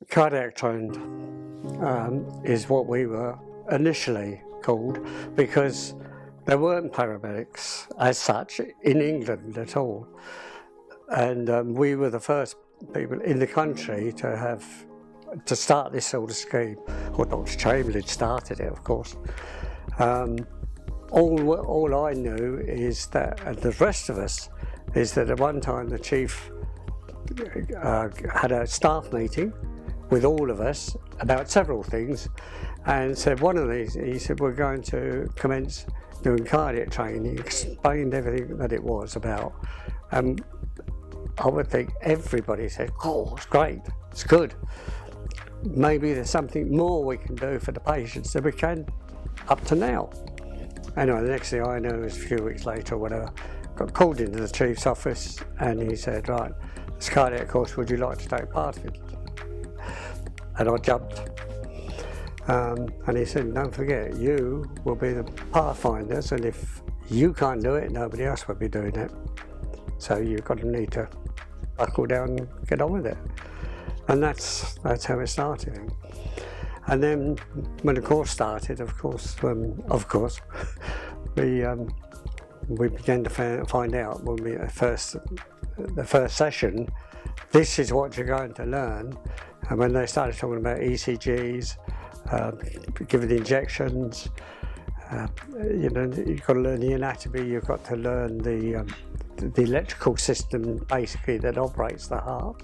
Cardiac trained is what we were initially called, because there weren't paramedics as such in England at all. And we were the first people in the country to start this sort of scheme. Well, Dr. Chamberlain started it, of course. All I knew is that, and the rest of us, is that at one time the chief had a staff meeting with all of us about several things, and said one of these, he said, we're going to commence doing cardiac training. He explained everything that it was about. I would think everybody said, oh, it's great, it's good. Maybe there's something more we can do for the patients than we can up to now. Anyway, the next thing I know is a few weeks later or whatever, got called into the chief's office and he said, right, this cardiac course, would you like to take part in it? And I jumped. And he said, don't forget, you will be the pathfinders, and if you can't do it, nobody else will be doing it. So you've got to need to buckle down and get on with it. And that's how it started. And then when the course started, of course, we began to find out when the first session, this is what you're going to learn. And when they started talking about ECGs, giving injections, you've got to learn the anatomy, you've got to learn the electrical system basically that operates the heart.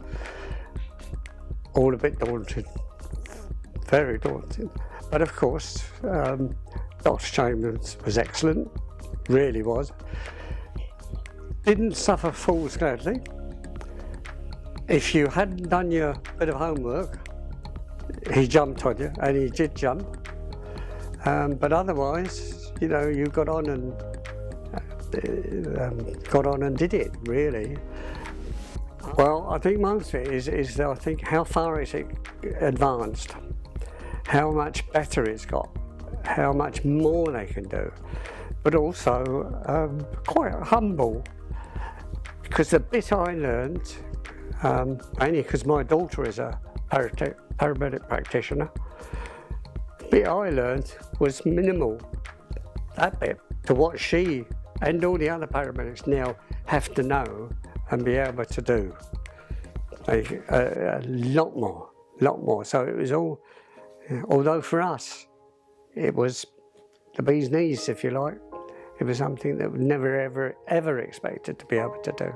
All a bit daunting, very daunting. But of course, Dr. Chamberlain was excellent, really was. Didn't suffer fools gladly. If you hadn't done your bit of homework, he jumped on you, and he did jump. But otherwise, you got on and did it, really. Well, I think most of it is I think how far is it advanced, how much better it's got, how much more they can do, but also quite humble, because the bit I learned, mainly because my daughter is a paramedic practitioner, the bit I learned was minimal, that bit, to what she and all the other paramedics now have to know and be able to do. A lot more. So it was all, although for us, it was the bee's knees, if you like. It was something that we never, ever expected to be able to do.